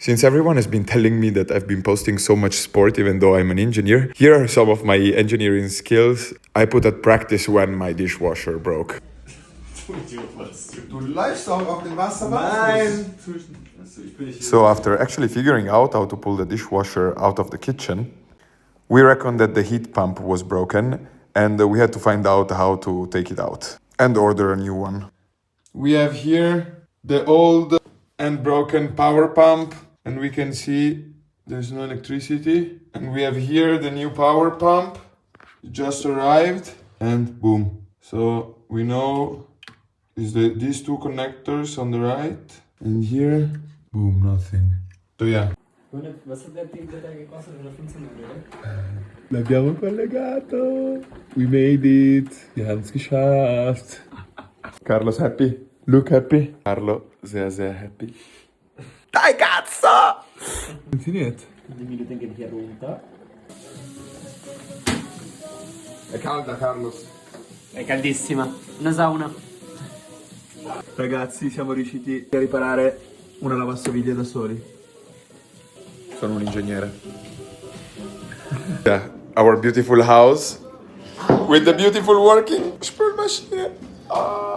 Since everyone has been telling me that I've been posting so much sport even though I'm an engineer, here are some of my engineering skills I put at practice when my dishwasher broke. Du läufst auch auf den Wasserball? So after actually figuring out how to pull the dishwasher out of the kitchen, we reckoned that the heat pump was broken and we had to find out how to take it out and order a new one. We have here the old and broken power pump, and we can see there's no electricity. And we have here the new power pump. It just arrived and boom. So we know is these two connectors on the right, and here, boom, nothing. So yeah. Was hat der Ding da gekostet? 15 Euro? L'abbiamo collegato. We made it. Wir haben es geschafft. Carlo's happy. Look happy. Carlo sehr, sehr happy. Dai cazzo! Funktioniert. Die Minuten gehen hier runter. È calda, Carlos. È caldissima. Una sauna. Ragazzi, siamo riusciti a riparare una lavastoviglie da soli. Sono un ingegnere. Yeah, our beautiful house with the beautiful working Spülmaschine. Ah.